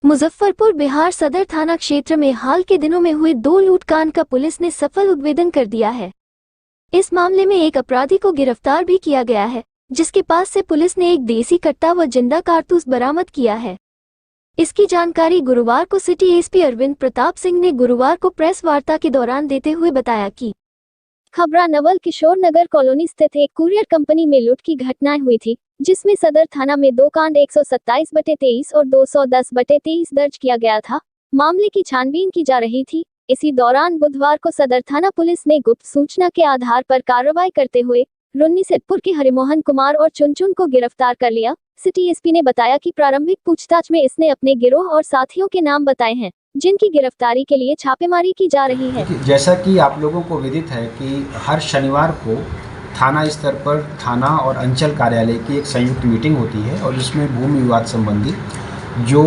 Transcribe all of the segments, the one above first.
मुजफ्फरपुर बिहार सदर थाना क्षेत्र में हाल के दिनों में हुए 2 लूटकांड का पुलिस ने सफल उद्भेदन कर दिया है। इस मामले में एक अपराधी को गिरफ्तार भी किया गया है, जिसके पास से पुलिस ने एक देसी कट्टा व जिंदा कारतूस बरामद किया है। इसकी जानकारी गुरुवार को सिटी एसपी अरविंद प्रताप सिंह ने गुरुवार को प्रेस वार्ता के दौरान देते हुए बताया कि खबरा नवल किशोर नगर कॉलोनी स्थित एक कुरियर कंपनी में लूट की घटनाएं हुई थी, जिसमें सदर थाना में 2 कांड 127/23 और 210/23 दर्ज किया गया था। मामले की छानबीन की जा रही थी। इसी दौरान बुधवार को सदर थाना पुलिस ने गुप्त सूचना के आधार पर कार्रवाई करते हुए रुन्नीसैदपुर के हरिमोहन कुमार और चुनचुन को गिरफ्तार कर लिया। सिटी एसपी ने बताया कि प्रारंभिक पूछताछ में इसने अपने गिरोह और साथियों के नाम बताए हैं, जिनकी गिरफ्तारी के लिए छापेमारी की जा रही है। जैसा कि आप लोगों को विदित है कि हर शनिवार को थाना स्तर पर थाना और अंचल कार्यालय की एक संयुक्त मीटिंग होती है और जिसमें भूमि विवाद संबंधी जो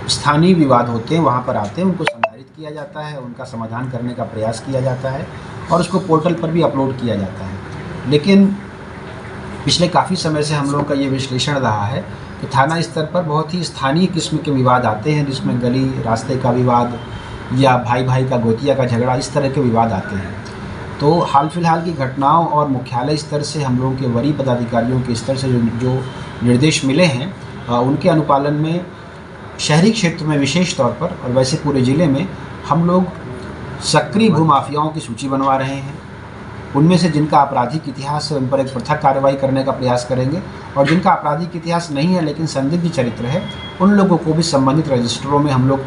स्थानीय विवाद होते हैं वहाँ पर आते हैं, उनको संधारित किया जाता है, उनका समाधान करने का प्रयास किया जाता है और उसको पोर्टल पर भी अपलोड किया जाता है। लेकिन पिछले काफ़ी समय से हम लोगों का ये विश्लेषण रहा है कि थाना स्तर पर बहुत ही स्थानीय किस्म के विवाद आते हैं, जिसमें गली रास्ते का विवाद या भाई भाई का गोतिया का झगड़ा, इस तरह के विवाद आते हैं। तो हाल फिलहाल की घटनाओं और मुख्यालय स्तर से हम लोगों के वरीय पदाधिकारियों के स्तर से जो निर्देश मिले हैं, उनके अनुपालन में शहरी क्षेत्र में विशेष तौर पर और वैसे पूरे ज़िले में हम लोग सक्रिय भूमाफियाओं की सूची बनवा रहे हैं। उनमें से जिनका आपराधिक इतिहास है उन पर एक पृथक कार्रवाई करने का प्रयास करेंगे और जिनका आपराधिक इतिहास नहीं है लेकिन संदिग्ध चरित्र है, उन लोगों को भी संबंधित रजिस्टरों में हम लोग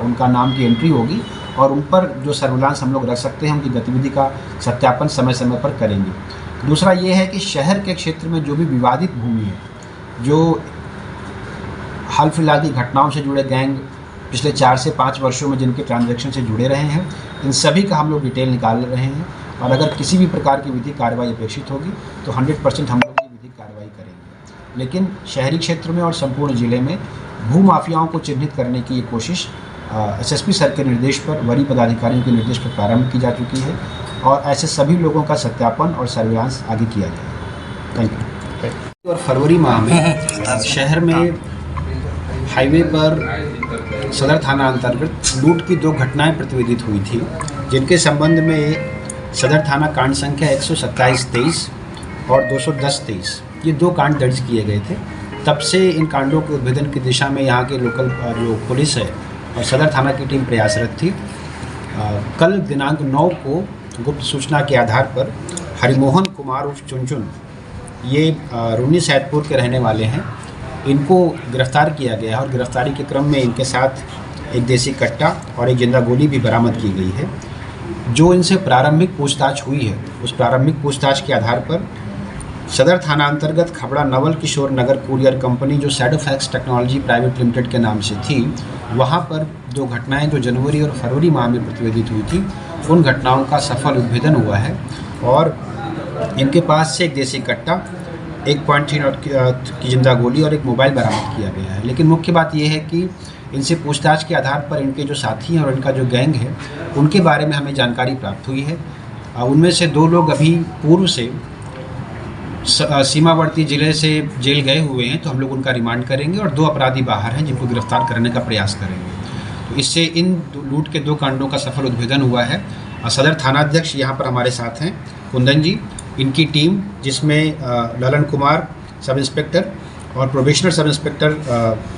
उनका नाम की एंट्री होगी और उन पर जो सर्विलांस हम लोग रख सकते हैं, उनकी गतिविधि का सत्यापन समय समय पर करेंगे। दूसरा ये है कि शहर के क्षेत्र में जो भी विवादित भूमि है, जो हाल फिलहाल की घटनाओं से जुड़े गैंग पिछले 4 से 5 वर्षों में जिनके ट्रांजैक्शन से जुड़े रहे हैं, इन सभी का हम लोग डिटेल निकाल रहे हैं और अगर किसी भी प्रकार की विधिक कार्रवाई अपेक्षित होगी तो 100% हम लोग ये विधिक कार्रवाई करेंगे। लेकिन शहरी क्षेत्र में और संपूर्ण जिले में भूमाफियाओं को चिन्हित करने की ये कोशिश एसएसपी सर के निर्देश पर, वरीय पदाधिकारियों के निर्देश पर प्रारंभ की जा चुकी है और ऐसे सभी लोगों का सत्यापन और सर्विलांस आगे किया जाएगा। Thank you. और फरवरी माह में शहर में हाईवे पर सदर थाना अंतर्गत लूट की 2 घटनाएं प्रतिवेदित हुई थी, जिनके संबंध में सदर थाना कांड संख्या 127/23 और 210/23 ये 2 कांड दर्ज किए गए थे। तब से इन कांडों के उद्भेदन की दिशा में यहाँ के लोकल जो पुलिस है और सदर थाना की टीम प्रयासरत थी। कल दिनांक 9 को गुप्त सूचना के आधार पर हरिमोहन कुमार उर्फ चुनचुन, ये रुन्नीसैदपुर के रहने वाले हैं, इनको गिरफ्तार किया गया और गिरफ्तारी के क्रम में इनके साथ एक देसी कट्टा और एक जिंदा गोली भी बरामद की गई है। जो इनसे प्रारंभिक पूछताछ हुई है, उस प्रारंभिक पूछताछ के आधार पर सदर थाना अंतर्गत खबड़ा नवल किशोर नगर कुरियर कंपनी जो सैडोफैक्स टेक्नोलॉजी प्राइवेट लिमिटेड के नाम से थी, वहाँ पर 2 घटनाएं जो जनवरी और फरवरी माह में प्रतिवेदित हुई थी, उन घटनाओं का सफल उद्भेदन हुआ है और इनके पास से एक देसी कट्टा, 1.3 की जिंदा गोली और एक मोबाइल बरामद किया गया है। लेकिन मुख्य बात यह है कि इनसे पूछताछ के आधार पर इनके जो साथी हैं और इनका जो गैंग है, उनके बारे में हमें जानकारी प्राप्त हुई है। उनमें से 2 लोग अभी पूर्व से सीमावर्ती ज़िले से जेल गए हुए हैं, तो हम लोग उनका रिमांड करेंगे और 2 अपराधी बाहर हैं जिनको गिरफ्तार करने का प्रयास करेंगे। तो इससे इन लूट के 2 कांडों का सफल उद्भेदन हुआ है। सदर थानाध्यक्ष यहाँ पर हमारे साथ हैं कुंदन जी, इनकी टीम जिसमें ललन कुमार सब इंस्पेक्टर और probationer sub inspector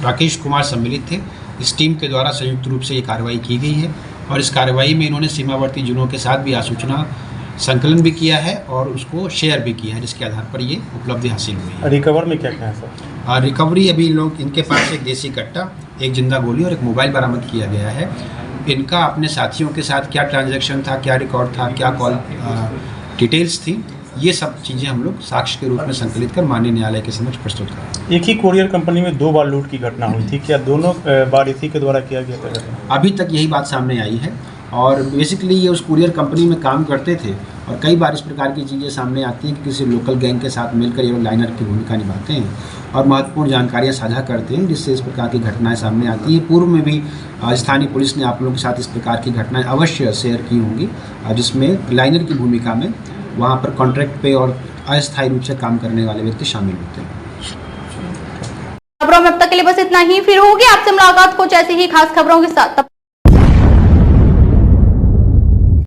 Rakesh Kumar सम्मिलित थे। इस टीम के द्वारा संयुक्त रूप से ये कार्रवाई की गई है और इस कार्रवाई में इन्होंने सीमावर्ती जिलों के साथ भी आसूचना संकलन भी किया है और उसको शेयर भी किया है, जिसके आधार पर ये उपलब्धि हासिल हुई है। रिकवर में क्या क्या है सर? रिकवरी अभी लोग इनके पास एक देसी कट्टा, एक जिंदा गोली और एक मोबाइल बरामद किया गया है। इनका अपने साथियों के साथ क्या ट्रांजैक्शन था, क्या रिकॉर्ड था, क्या कॉल डिटेल्स थी, ये सब चीज़ें हम लोग साक्ष्य के रूप में संकलित कर माननीय न्यायालय के समक्ष प्रस्तुत करें। एक ही कुरियर कंपनी में 2 बार लूट की घटना हुई थी, क्या दोनों बार इसी के द्वारा किया गया था? अभी तक यही बात सामने आई है और बेसिकली ये उस कुरियर कंपनी में काम करते थे और कई बार इस प्रकार की चीज़ें सामने आती हैं कि किसी लोकल गैंग के साथ मिलकर ये लाइनर की भूमिका निभाते हैं और महत्वपूर्ण जानकारियां साझा करते हैं, जिससे इस प्रकार की घटनाएं सामने आती हैं। पूर्व में भी स्थानीय पुलिस ने आप लोगों के साथ इस प्रकार की घटनाएं अवश्य शेयर की होंगी, जिसमें लाइनर की भूमिका में वहाँ पर कॉन्ट्रैक्ट पे और अस्थायी रूप से काम करने वाले व्यक्ति शामिल होते हैं। खबरों में अब तक लिए बस इतना ही, फिर होगी आपसे मुलाकात कुछ ऐसी ही खास खबरों के साथ।